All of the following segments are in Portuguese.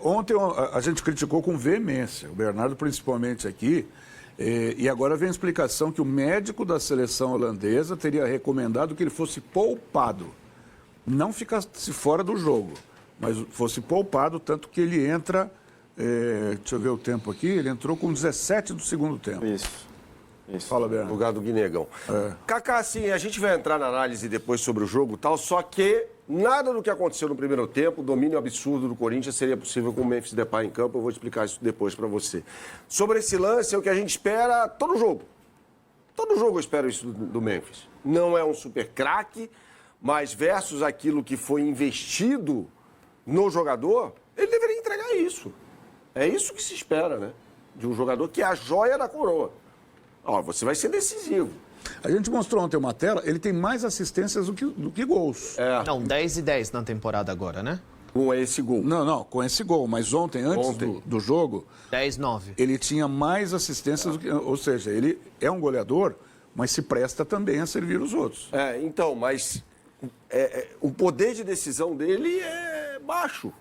Ontem a gente criticou com veemência, o Bernardo principalmente aqui, e agora vem a explicação que o médico da seleção holandesa teria recomendado que ele fosse poupado, não ficasse fora do jogo, mas fosse poupado, tanto que ele entra, deixa eu ver o tempo aqui, ele entrou com 17 do segundo tempo. Isso. Fala, Bernardo. No lugar do Guinegão. Kaká, assim, a gente vai entrar na análise depois sobre o jogo e tal, só que nada do que aconteceu no primeiro tempo, o domínio absurdo do Corinthians, seria possível com o Memphis Depay em campo. Eu vou explicar isso depois para você. Sobre esse lance, é o que a gente espera todo jogo. Todo jogo eu espero isso do Memphis. Não é um super craque, mas versus aquilo que foi investido no jogador, ele deveria entregar isso. É isso que se espera, né? De um jogador que é a joia da coroa. Ó, você vai ser decisivo. A gente mostrou ontem uma tela, ele tem mais assistências do que gols. Não, 10 e 10 na temporada agora, né? Com esse gol. Não, com esse gol. Mas antes do jogo, 10-9. ele tinha mais assistências do que... Ou seja, ele é um goleador, mas se presta também a servir os outros. Então, mas o poder de decisão dele é baixo.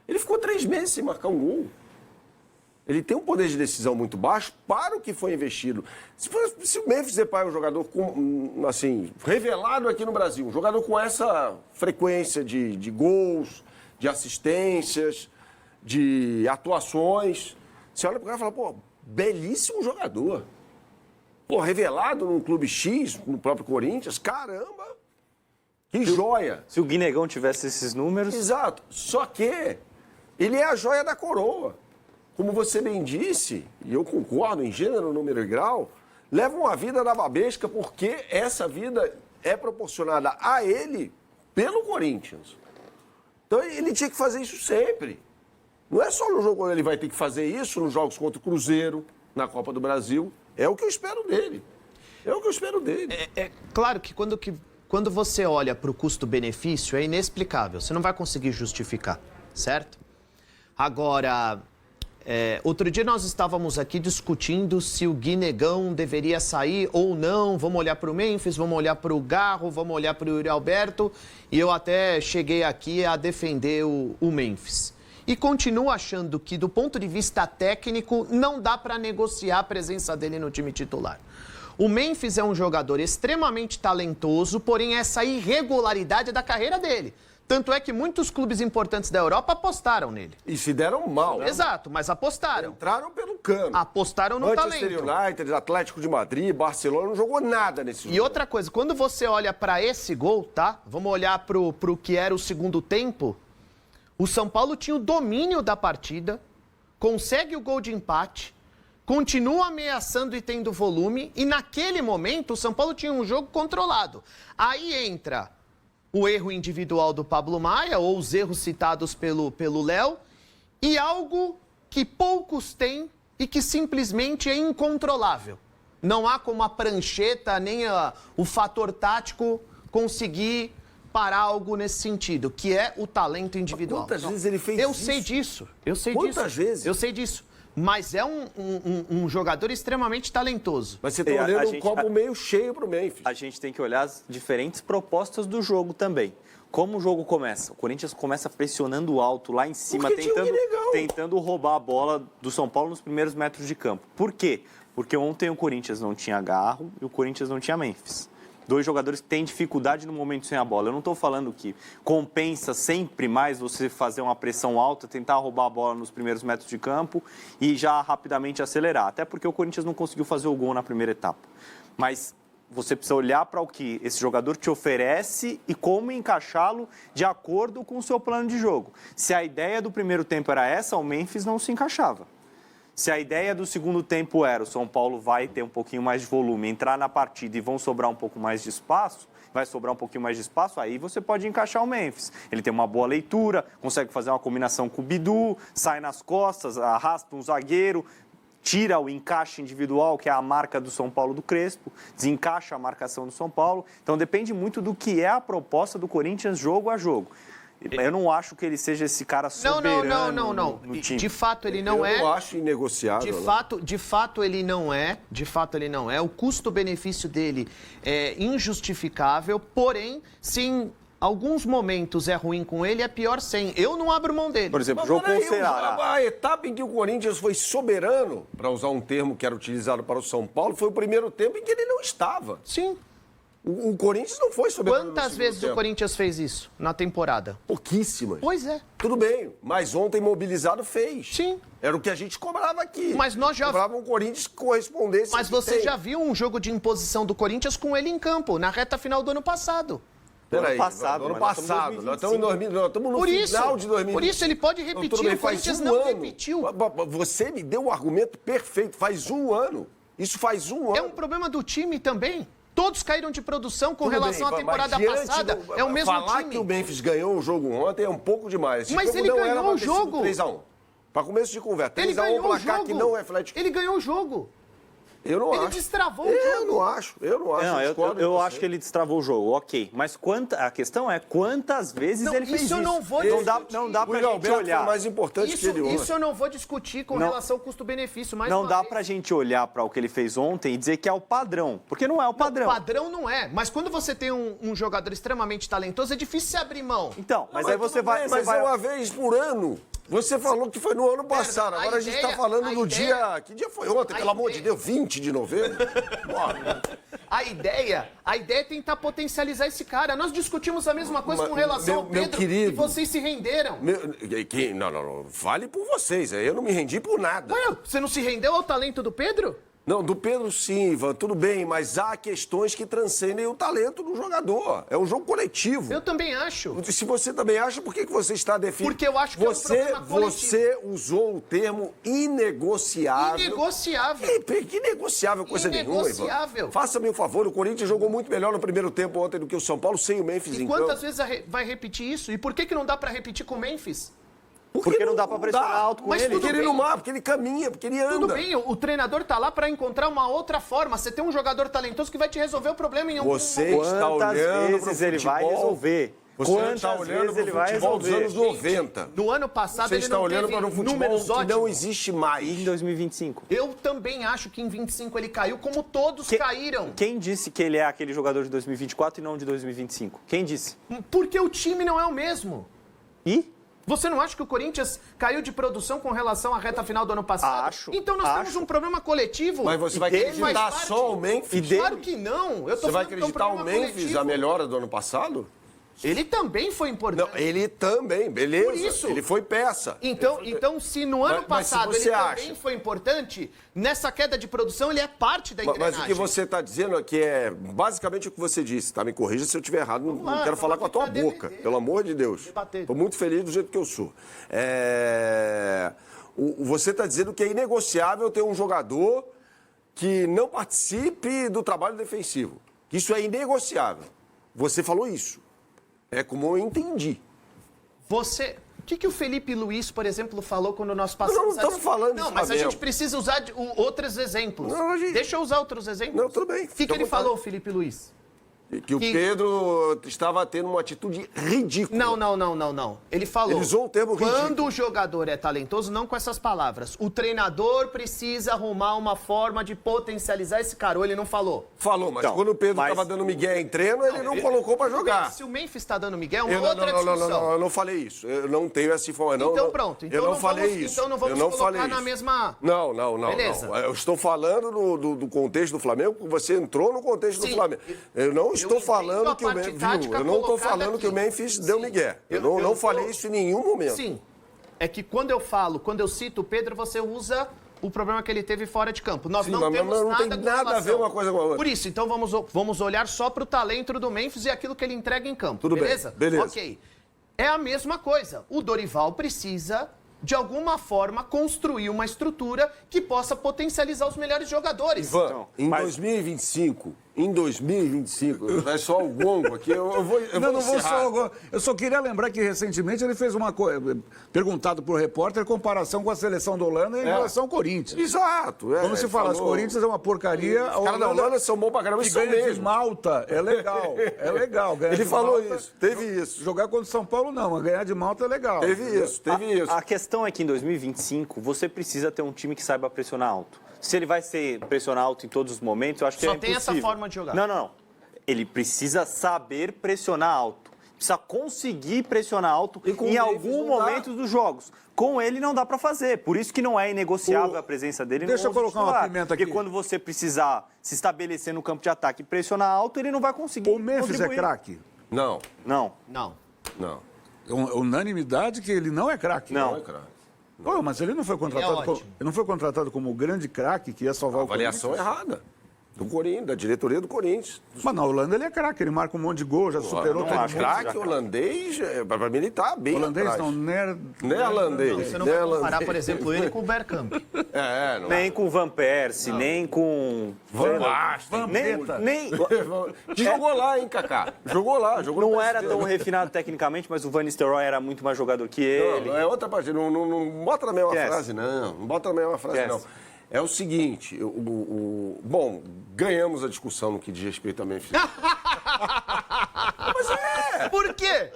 Ele ficou 3 meses sem marcar um gol. Ele tem um poder de decisão muito baixo para o que foi investido. Se o Memphis Depay é um jogador assim, revelado aqui no Brasil, um jogador com essa frequência de gols, de assistências, de atuações, você olha para o cara e fala, pô, belíssimo jogador. Pô, revelado num clube X, no próprio Corinthians, caramba, que joia. Se o Guinegão tivesse esses números... Exato, só que ele é a joia da coroa. Como você bem disse, e eu concordo em gênero, número e grau, levam a vida da babesca porque essa vida é proporcionada a ele pelo Corinthians. Então ele tinha que fazer isso sempre. Não é só no jogo quando ele vai ter que fazer isso, nos jogos contra o Cruzeiro, na Copa do Brasil. É o que eu espero dele. É claro que quando você olha para o custo-benefício é inexplicável. Você não vai conseguir justificar, certo? Agora... outro dia nós estávamos aqui discutindo se o Guinegão deveria sair ou não. Vamos olhar para o Memphis, vamos olhar para o Garro, vamos olhar para o Yuri Alberto. E eu até cheguei aqui a defender o Memphis. E continuo achando que, do ponto de vista técnico, não dá para negociar a presença dele no time titular. O Memphis é um jogador extremamente talentoso, porém essa irregularidade da carreira dele. Tanto é que muitos clubes importantes da Europa apostaram nele. E se deram mal. Exato, mas apostaram. Entraram pelo cano. Apostaram no Manchester talento. United, Atlético de Madrid, Barcelona, não jogou nada nesse jogo. E outra coisa, quando você olha para esse gol, tá? Vamos olhar pro que era o segundo tempo. O São Paulo tinha o domínio da partida, consegue o gol de empate, continua ameaçando e tendo volume, e naquele momento o São Paulo tinha um jogo controlado. Aí entra... o erro individual do Pablo Maia, ou os erros citados pelo Léo, e algo que poucos têm e que simplesmente é incontrolável. Não há como a prancheta nem o fator tático conseguir parar algo nesse sentido, que é o talento individual. Quantas vezes ele fez Eu isso? sei disso, eu sei Quantas disso. vezes? Eu sei disso. Mas é um jogador extremamente talentoso. Mas você está olhando um copo meio cheio para o Memphis. A gente tem que olhar as diferentes propostas do jogo também. Como o jogo começa? O Corinthians começa pressionando alto lá em cima, tentando roubar a bola do São Paulo nos primeiros metros de campo. Por quê? Porque ontem o Corinthians não tinha Garro e o Corinthians não tinha Memphis. 2 jogadores que têm dificuldade no momento sem a bola. Eu não estou falando que compensa sempre mais você fazer uma pressão alta, tentar roubar a bola nos primeiros metros de campo e já rapidamente acelerar. Até porque o Corinthians não conseguiu fazer o gol na primeira etapa. Mas você precisa olhar para o que esse jogador te oferece e como encaixá-lo de acordo com o seu plano de jogo. Se a ideia do primeiro tempo era essa, o Memphis não se encaixava. Se a ideia do segundo tempo era o São Paulo vai ter um pouquinho mais de volume, entrar na partida e vão sobrar um pouco mais de espaço, vai sobrar um pouquinho mais de espaço, aí você pode encaixar o Memphis. Ele tem uma boa leitura, consegue fazer uma combinação com o Bidu, sai nas costas, arrasta um zagueiro, tira o encaixe individual, que é a marca do São Paulo do Crespo, desencaixa a marcação do São Paulo. Então depende muito do que é a proposta do Corinthians jogo a jogo. Eu não acho que ele seja esse cara soberano no time. De fato ele não é. Eu acho inegociável. De fato ele não é. De fato ele não é. O custo-benefício dele é injustificável, porém, se Alguns momentos é ruim com ele, é pior sem. Eu não abro mão dele. Por exemplo, o jogo com o Ceará. A etapa em que o Corinthians foi soberano, para usar um termo que era utilizado para o São Paulo, foi o primeiro tempo em que ele não estava. Sim. O Corinthians não foi soberano. Quantas vezes o Corinthians fez isso na temporada? Pouquíssimas. Pois é. Tudo bem, mas ontem mobilizado fez. Sim. Era o que a gente cobrava aqui. Mas nós já... Cobrava um Corinthians que correspondesse. Mas você já viu um jogo de imposição do Corinthians com ele em campo, na reta final do ano passado. Peraí, passado, ano mas passado. Nós estamos no final de 2020. Por isso ele pode repetir, tudo bem, o Corinthians faz não ano. repetiu. Você me deu um argumento perfeito, faz um ano. Isso faz um ano. É um problema do time também. Todos caíram de produção com Tudo relação bem, à temporada mas diante passada. É o mesmo falar time. que o Memphis ganhou o jogo ontem é um pouco demais. Esse Mas jogo ele não ganhou era pra o ter sido jogo. 3-1. Para começo de conversa. 3-1 Ele ganhou o placar jogo. que não reflete. Ele ganhou o jogo. Eu não Ele acho. destravou o Eu jogo. não acho. Não, discordo eu de acho você. que ele destravou o jogo, ok. Mas a questão é quantas vezes Não, ele fez isso isso. eu não vou não dá O pra Yuri gente Alberto olhar. foi mais importante que ele Isso ontem. eu não vou discutir com Não. relação ao custo-benefício. Mais Não uma dá vez. pra gente olhar para o que ele fez ontem e dizer que é o padrão. Porque não é o padrão. Padrão não é. Mas quando você tem um jogador extremamente talentoso, é difícil se abrir mão. Então, mas Não, aí você tudo vai. bem, você mas vai... é uma vez por ano. Você falou que foi no ano passado. Agora a gente está falando do dia. Que dia foi ontem? Pelo amor de Deus, 20 de novembro? Bora. A ideia é tentar potencializar esse cara. Nós discutimos a mesma coisa Mas, com relação ao meu Pedro querido. e vocês se renderam. Não. Vale por vocês. Eu não me rendi por nada. Ué, você não se rendeu ao talento do Pedro? Não, do Pedro sim, Ivan, tudo bem, mas há questões que transcendem o talento do jogador. É um jogo coletivo. Eu também acho. Se você também acha, por que você está definindo? Porque eu acho que é um problema coletivo. Você usou o termo inegociável. Inegociável. Que negociável coisa nenhuma, Inegociável. Ivan. Faça-me um favor, o Corinthians jogou muito melhor no primeiro tempo ontem do que o São Paulo, sem o Memphis E em quantas campo. vezes vai repetir isso? E por que não dá pra repetir com o Memphis? Porque não dá pra pressionar alto com Mas ele. tudo Porque ele bem. não marca, porque ele caminha, porque ele anda. Tudo bem, o treinador tá lá pra encontrar uma outra forma. Você tem um jogador talentoso que vai te resolver o problema em algum Você momento. está Quantas olhando pro vezes ele vai futebol? resolver? Você Quantas está olhando vezes para ele o vai futebol dos resolver? anos 90. No ano passado Você ele está não olhando teve para um futebol números que ótimos. não existe mais. Em 2025. Eu também acho que em 25 ele caiu, como todos caíram. Quem disse que ele é aquele jogador de 2024 e não de 2025? Quem disse? Porque o time não é o mesmo. E? Você não acha que o Corinthians caiu de produção com relação à reta final do ano passado? Acho, Então nós temos um problema coletivo. Mas você vai E dele acreditar faz parte. só o Memphis? E dele? Claro que não. Eu tô Você vai falando que é um acreditar o problema Memphis, coletivo. a melhora do ano passado? Ele também foi importante. Não, ele também, beleza. Por isso. Ele foi peça. Então, se no ano Mas se passado você ele acha- também foi importante, nessa queda de produção ele é parte da engrenagem. Mas o que você está dizendo é que é basicamente o que você disse, tá? Me corrija se eu estiver errado, não lá, quero falar com a tua vamos boca, debater. pelo amor de Deus. Debater. Estou muito feliz do jeito que eu sou. Você está dizendo que é inegociável ter um jogador que não participe do trabalho defensivo. Isso é inegociável. Você falou isso. É como eu entendi. O que o Felipe Luiz, por exemplo, falou quando nós passamos... Não estamos falando de Não, mas a Flamengo. gente precisa usar outros exemplos. Não, Deixa eu usar outros exemplos. Não, tudo bem. O que Fica à ele vontade. falou, Felipe Luiz? Que o Pedro estava tendo uma atitude ridícula. Não. Ele falou. Ele usou o termo ridículo. Quando o jogador é talentoso, não com essas palavras. O treinador precisa arrumar uma forma de potencializar esse cara. Ou ele não falou. Falou, mas Então, quando o Pedro mas- estava dando migué em treino, ele não colocou para jogar. Se o Memphis está dando Miguel, é uma Eu, não, outra discussão. não, eu não falei isso. Eu não tenho essa informação. Então não, pronto. Então eu não não falei vamos- isso. então não vamos eu não colocar falei na isso. mesma- Não. Beleza. Não. Eu estou falando do contexto do Flamengo, porque você entrou no contexto do Sim. Flamengo. Eu não estou entendo falando a que o parte Memphis. tática Eu não estou colocada falando que o aqui. Memphis deu Sim. migué. Eu Eu não tô- falei isso em nenhum momento. Sim. É que quando eu cito o Pedro, você usa o problema que ele teve fora de campo. Nós Sim, não mas temos não nada tem com nada a relação. ver uma coisa com a outra. Por isso, então vamos olhar só para o talento do Memphis e aquilo que ele entrega em campo. Tudo bem, beleza? beleza. Ok. É a mesma coisa. O Dorival precisa, de alguma forma, construir uma estrutura que possa potencializar os melhores jogadores. Ivan, Então, em mas- 2025, é só o gongo aqui, eu vou Não vou encerrar. só agora. Eu só queria lembrar que recentemente ele fez uma coisa, perguntado por repórter, comparação com a seleção da Holanda em relação ao Corinthians. Exato. Como se falasse, o Corinthians é uma porcaria. Os caras da Holanda são bons pra caramba, que isso são ganha de mesmo. Malta, é legal. É legal. Ganhar Ele de falou Malta- isso, teve isso. Jogar contra o São Paulo não, mas ganhar de Malta é legal. Teve isso. A questão é que em 2025 você precisa ter um time que saiba pressionar alto. Se ele vai ser pressionar alto em todos os momentos, eu acho que Só é tem impossível. essa forma de jogar. Não. Ele precisa saber pressionar alto. precisa conseguir pressionar alto E com em o Davis algum não dá. momento dos jogos. Com ele não dá para fazer. Por isso que não é inegociável a presença dele Deixa no eu colocar uma titular. pimenta aqui. Porque quando você precisar se estabelecer no campo de ataque e pressionar alto, ele não vai conseguir. O Memphis é contribuir. craque. Não, Não. Não. não. É unanimidade que ele não é craque. Não. Não é craque. Pô, mas ele não foi contratado Ele é como, ótimo. ele não foi contratado como o grande craque que ia salvar o Avaliação Corinthians. errada. Do Corinthians, da diretoria do Corinthians. Mas na Holanda ele é craque, ele marca um monte de gol, já superou não todo acho. mundo. Craque holandês, pra mim ele tá bem Holandês atrás. não, Neerlandês. Você não vai comparar, por exemplo, ele com o Bergkamp. Não. Nem com o Van Persie, nem com... Van Basten. Nem... Que jogou lá, hein, Kaká? Jogou lá, jogou no Não era PSG. tão refinado tecnicamente, mas o Van Nistelrooy era muito mais jogador que ele. Não, é outra parte. Não bota na mesma Esquece. frase, não. Não bota na mesma frase, Esquece. não. É o seguinte, bom, ganhamos a discussão no que diz respeito a Memphis. Mas é! Por quê?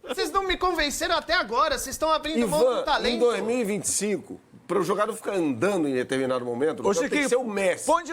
Vocês não me convenceram até agora. Vocês estão abrindo mão do Ivan, talento. em 2025, para o jogador ficar andando em determinado momento, Ô, tem que Chiquinho, ser o Messi. põe de